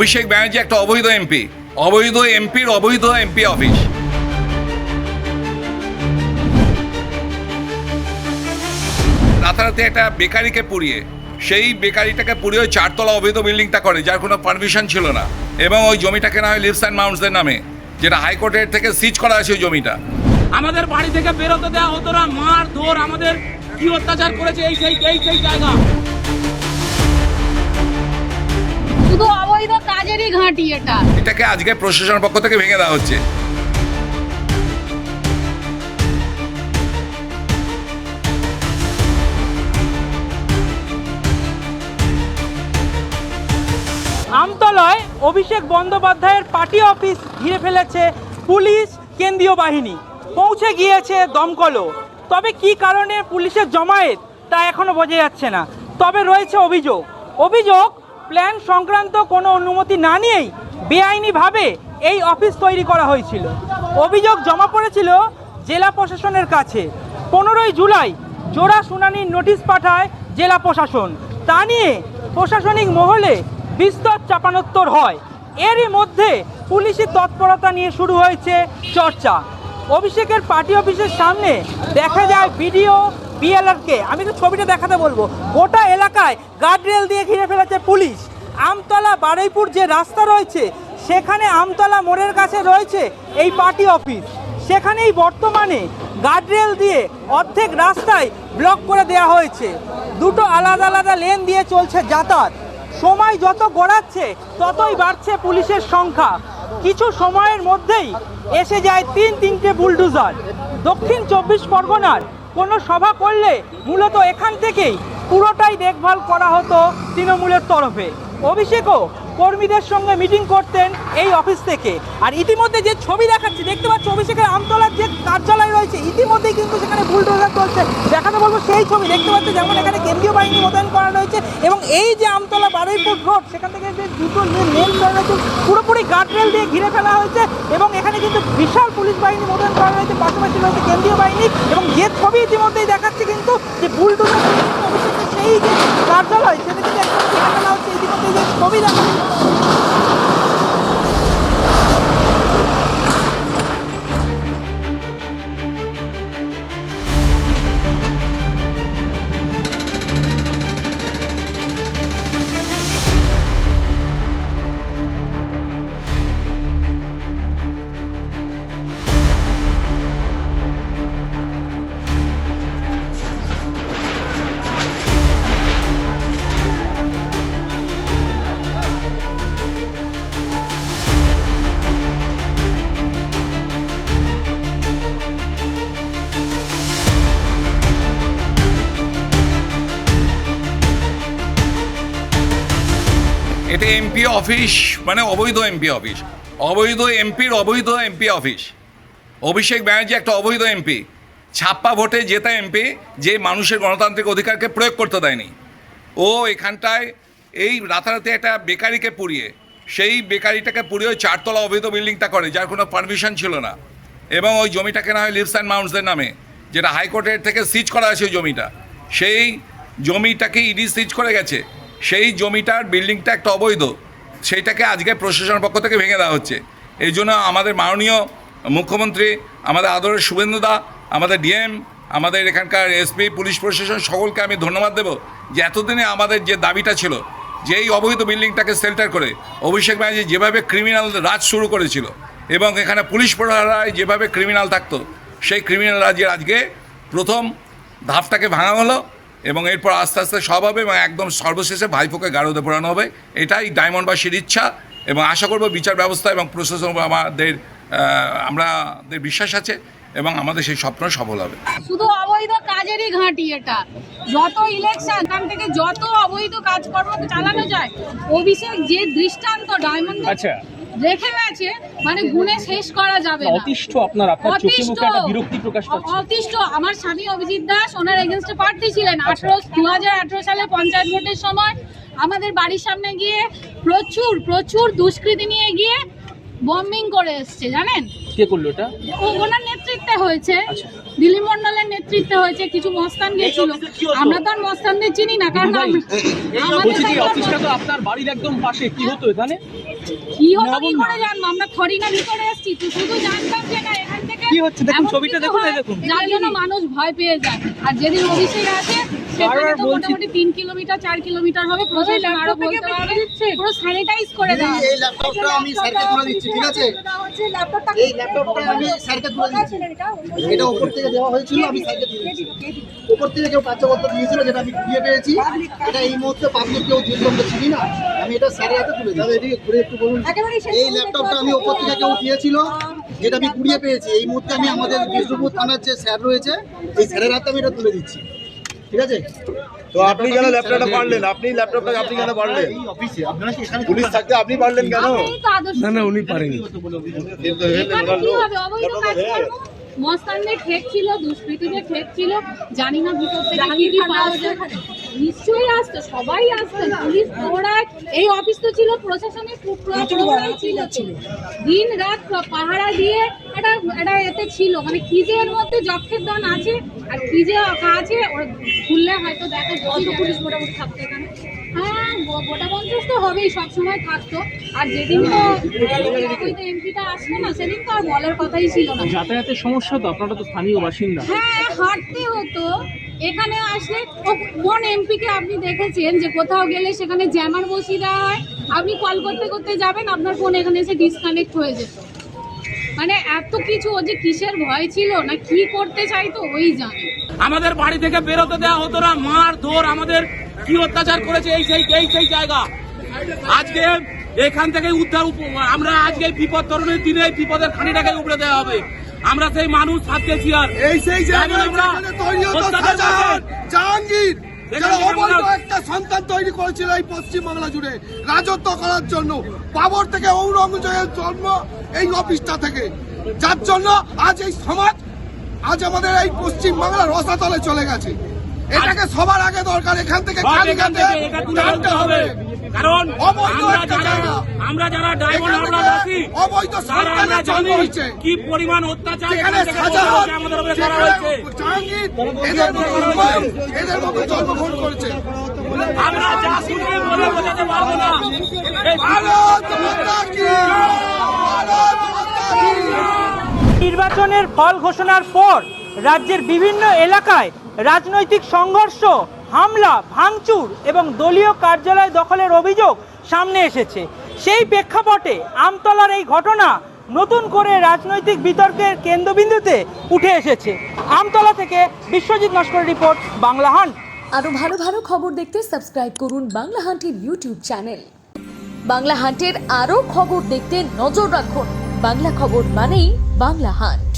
অভিষেক ব্যানার্জি একটা অবৈধ এমপি, অবৈধ এমপির অবৈধ এমপি অফিস। রাতারাতি একটা বেকারিকে পুড়িয়ে, সেই বেকারিটাকে পুড়িয়ে ওই 4 তলা অবৈধ বিল্ডিংটা করে, যার কোনো পারমিশন ছিল না, এবং ওই জমিটা কেনা হয় লিভস অ্যান্ড মাউন্টসদের নামে, যেটা হাইকোর্টের থেকে সিজ করা আছে ওই জমিটা। আমাদের বাড়ি থেকে বেরোতে দেওয়া হতো না, মার ধর আমাদের কি অত্যাচার করেছে এই সেই জায়গা। শুধু অবৈধ কাজেরই ঘাঁটি এটা। এটাকে আজকে প্রশাসনের পক্ষ থেকে ভেঙে দেওয়া হচ্ছে। আমতলায় অভিষেক বন্দ্যোপাধ্যায়ের পার্টি অফিস ঘিরে ফেলেছে পুলিশ, কেন্দ্রীয় বাহিনী, পৌঁছে গিয়েছে দমকলও। তবে কি কারণে পুলিশের জমায়েত তা এখনো বোঝা যাচ্ছে না। তবে রয়েছে অভিযোগ প্ল্যান সংক্রান্ত কোনো অনুমতি না নিয়েই বেআইনিভাবে এই অফিস তৈরি করা হয়েছিল। অভিযোগ জমা পড়েছিল জেলা প্রশাসনের কাছে। 15ই জুলাই জোড়া শুনানির নোটিশ পাঠায় জেলা প্রশাসন। তা নিয়ে প্রশাসনিক মহলে বিস্তর চাপানোত্তর হয়। এরই মধ্যে পুলিশি তৎপরতা নিয়ে শুরু হয়েছে চর্চা। অভিষেকের পার্টি অফিসের সামনে দেখা যায় বিডিও, বিএলআরকে। আমি তো ছবিটা দেখাতে বলবো। গোটা এলাকায় গার্ডরেল দিয়ে ঘিরে ফেলেছে পুলিশ। আমতলা বারুইপুর যে রাস্তা রয়েছে, সেখানে আমতলা মোড়ের কাছে রয়েছে এই পার্টি অফিস। সেখানেই বর্তমানে গার্ডরেল দিয়ে অর্ধেক রাস্তায় ব্লক করে দেওয়া হয়েছে। দুটো আলাদা আলাদা লেন দিয়ে চলছে যাতায়াত। সময় যত গড়াচ্ছে ততই বাড়ছে পুলিশের সংখ্যা। কিছু সময়ের মধ্যেই এসে যায় তিনটে বুলডোজার। দক্ষিণ 24 পরগনার কোনো সভা করলে মূলত এখান থেকেই পুরোটাই দেখভাল করা হতো তৃণমূলের তরফে। অভিষেকও কর্মীদের সঙ্গে মিটিং করতেন এই অফিস থেকে। আর ইতিমধ্যে যে ছবি দেখাচ্ছি, দেখতে পাচ্ছি অভিষেকের আমতলার যে কার্যালয় রয়েছে, ইতিমধ্যেই কিন্তু সেখানে বুলডোজার চলছে। দেখাতে বলবো সেই ছবি। দেখতে পাচ্ছি যেমন এখানে কেন্দ্রীয় বাহিনী মোতায়েন করা রয়েছে, এবং এই যে আমতলা বারুইপুর রোড, সেখান থেকে যে দুটো লেন রয়েছে পুরোপুরি গার্ডরেল দিয়ে ঘিরে ফেলা হয়েছে, এবং এখানে কিন্তু বিশাল পুলিশ বাহিনী মোতায়েন করা রয়েছে। পাশাপাশি রয়েছে কেন্দ্রীয় বাহিনী, এবং যে ছবি ইতিমধ্যেই দেখাচ্ছে কিন্তু যে বুলডোজার অভিষেকের সেই যে কার্যালয়, সেটা কিন্তু একদম ঘিরে ফেলা হচ্ছে। ইতিমধ্যেই যে ছবি দেখা এটা এমপি অফিস, মানে অবৈধ এমপি অফিস, অবৈধ এমপির অবৈধ এমপি অফিস। অভিষেক ব্যানার্জি একটা অবৈধ এমপি, ছাপ্পা ভোটে জেতা এমপি, যে মানুষের গণতান্ত্রিক অধিকারকে প্রয়োগ করতে দেয়নি। ও এখানটায় এই রাতারাতি একটা বেকারিকে পুড়িয়ে, সেই বেকারিটাকে পুড়িয়ে ওই 4 তলা অবৈধ বিল্ডিংটা করে, যার কোনো পারমিশন ছিল না, এবং ওই জমিটা কেনা হয় লিভস অ্যান্ড মাউন্টসদের নামে, যেটা হাইকোর্টের থেকে সিজ করা আছে ওই জমিটা। সেই জমিটাকে ইডি সিজ করে গেছে। সেই জমিটার বিল্ডিংটা একটা অবৈধ, সেইটাকে আজকে প্রশাসনের পক্ষ থেকে ভেঙে দেওয়া হচ্ছে। এই জন্য আমাদের মাননীয় মুখ্যমন্ত্রী, আমাদের আদরের শুভেন্দুদা, আমাদের ডিএম, আমাদের এখানকার এসপি, পুলিশ প্রশাসন, সকলকে আমি ধন্যবাদ দেব যে এতদিনে আমাদের যে দাবিটা ছিল, যে এই অবৈধ বিল্ডিংটাকে শেল্টার করে অভিষেক ব্যানার্জি যেভাবে ক্রিমিনাল রাজ শুরু করেছিল, এবং এখানে পুলিশ প্রহরায় যেভাবে ক্রিমিনাল থাকতো, সেই ক্রিমিনাল রাজের আজকে প্রথম ধাপটাকে ভাঙা হলো, এবং এরপর আস্তে আস্তে সব হবে, এবং একদম সর্বশেষে ভাইপোকে গাড়োতে পোড়ানো হবে। এটাই ডায়মন্ডবাসীর ইচ্ছা, এবং আশা করব বিচার ব্যবস্থা এবং প্রশাসন আমাদের বিশ্বাস আছে, এবং আমাদের সেই স্বপ্ন সফল হবে। শুধু অবৈধ কাজেরই ঘাঁটি এটা। যত ইলেকশন, এখান থেকে যত অবৈধ কাজকর্ম চালানো যায়, অভিষেক যে দৃষ্টান্ত ডায়মন্ড রেখে গেছে, মানে গুণে শেষ করা যাবে না। অতিষ্ঠ আপনার চোখে মুখে একটা বিরক্তি প্রকাশ পাচ্ছে। অতিষ্ঠ। আমার স্বামী অভিজিৎ দাস ওনার এগেইনস্টে প্রার্থী ছিলেন 2018 সালে পঞ্চায়েত ভোটের সময়। আমাদের বাড়ির সামনে গিয়ে প্রচুর দুষ্কৃতী নিয়ে গিয়ে বম্বিং করে এসছে, জানেন। কে করলো এটা? ওনার নেতৃত্বে হয়েছে, আচ্ছা। দিলীপ মণ্ডলের নেতৃত্বে হয়েছে, কিছু মস্তান গেছিল। আমরা তো আর মস্তানদের চিনি না, কারণ বলছি যে অফিসটা তো আপনার বাড়ির একদম পাশে, কি হতো এখানে? কি হতো কি করে জানবো? আমরা থরি না ভিতরে এসেছি, তো শুধু জানতাম যে না এখান থেকে কি হচ্ছে দেখুন, এমন ছবিটা কিছু দেখুন, হয়, এই দেখুন। যার জন্য মানুষ ভয় পেয়ে যায়। আর যেদিন অভিষেক আসে সেখানে তো মোটামুটি 3 কিলোমিটার 4 কিলোমিটার হবে, প্রশাসন আরো বলতে পারবে, পুরো স্যানিটাইজ করে দেওয়া এই ল্যাপটপটা আমি স্যারকে তুলে দিচ্ছি, ঠিক আছে? এই ল্যাপটপটা আমি স্যারকে তুলে দিচ্ছি। এটা উপর থেকে দেওয়া হয়েছিল, আমি স্যারকে দিয়ে দিচ্ছি। উপর থেকে কেউ কার্যকর্তা দিয়েছিল, যেটা আমি ঘুরিয়ে পেয়েছি। এটা এই মুহূর্তে পাবলিক কেউ দিয়ে আমরা চিনি না, আমি এটা স্যারের হাতে তুলে দিচ্ছি। এদিকে ঘুরে একটু বলুন। এই ল্যাপটপটা আমি উপর থেকে কেউ দিয়েছিল, যেটা আমি ঘুরিয়ে পেয়েছি। এই মুহূর্তে আমি আমাদের বিষ্ণুপুর থানার যে স্যার রয়েছে, এই স্যারের হাতে আমি এটা তুলে দিচ্ছি, ঠিক আছে? তো আপনি কেন ল্যাপটপটা পারলেন? আপনি ল্যাপটপটা আপনি কেন পারলেন? এই অফিসে আপনারা কি এখানে পুলিশ থাকতে আপনি পারলেন কেন? না উনি পারেনি। কিন্তু এখানে কি হবে? অবৈধ কাজকর্ম, মস্তানদের ঠেক ছিল, দুষ্কৃতীদের ঠেক ছিল, জানি না ভিতর থেকে কি কি পাওয়া যায়। নিশ্চয়ই আসতো, সবাই আসতো, পুলিশ প্রহরায়। এই অফিস তো ছিল প্রশাসনের প্রহরায় ছিল, দিন রাত পাহারা দিয়ে এটা এতে ছিল। মানে কি যে এর মধ্যে যক্ষের দন আছে আর কি যে আছে, খুললে হয়তো দেখো যত পুলিশ মোটামুটি থাকতো এখানে। হ্যাঁ, গোটা 50 তো হবেই, সবসময় থাকতো। আর যেদিন তো এমপিটা আসলো না, সেদিন তো আর বলার কথাই ছিল না। যাতায়াতের সমস্যা তো, আপনারা তো স্থানীয় বাসিন্দা। হ্যাঁ, হাঁটতে হতো। এখানে আসলে কোন এমপিকে আপনি দেখেছেন যে কোথাও গেলে সেখানে জ্যামার বসিয়ে দেওয়া হয়? আপনি কল করতে করতে যাবেন, আপনার ফোন এখানে এসে ডিসকানেক্ট হয়ে যেত। মানে এত কিছু, ও যে কিসের ভয় ছিল না কি করতে চাইতো ওই জানে। আমাদের বাড়ি থেকে বেরোতে দেওয়া হতো না, মার ধর, আমাদের কি অত্যাচার করেছে এই সেই জায়গা। আজকে এখান থেকে উদ্ধার, আমরা আজকে বিপদ তরণের দিনে এই বিপদের খানিটাকে উপড়ে দেওয়া হবে। আমরা সেই মানুষ সাথে ছিলাম, এই সেই জায়গায় যেখানে তৈরি হতো শাহজাহান, জাহাঙ্গীর, যারা অবৈধ একটা সন্তান তৈরি করেছিল এই পশ্চিম বাংলা জুড়ে রাজত্ব করার জন্য। বাবর থেকে ঔরঙ্গজেবের জন্ম এই অফিসটা থেকে, যার জন্য আজ এই সমাজ, আজ আমাদের এই পশ্চিম বাংলার রসাতলে চলে গেছে। এটাকে সবার আগে দরকার, এখান থেকে জানতে হবে। কারণ অবৈধ একটা জায়গা, আমরা যারা ডায়মন্ড হারবার আছি, অবৈধ সন্তানের জন্ম হয়েছে কি পরিমাণ অত্যাচার এখানে এখান থেকে শাহজাহান, আমাদের উপরে করা হয়েছে। জাহাঙ্গীর এদের মতো জন্মগ্রহণ করেছে। আমরা যা শুনে বলে বোঝাতে পারবো না। ভারত মাতা কি, ভারত মাতা কি। নির্বাচনের ফল ঘোষণার পর রাজ্যের বিভিন্ন এলাকায় রাজনৈতিক সংঘর্ষ, হামলা, ভাঙচুর এবং দলীয় কার্যালয় দখলের অভিযোগ সামনে এসেছে। সেই প্রেক্ষাপটে আমতলার এই ঘটনা নতুন করে রাজনৈতিক বিতর্কের কেন্দ্রবিন্দুতে উঠে এসেছে। আমতলা থেকে বিশ্বজিৎ নস্করের রিপোর্ট, বাংলা হান্ট। আরো ভালো ভালো খবর দেখতে সাবস্ক্রাইব করুন বাংলা হান্টের ইউটিউব চ্যানেল। বাংলা হান্টের আরো খবর দেখতে নজর রাখুন। বাংলা খবর মানেই বাংলা হান্ট।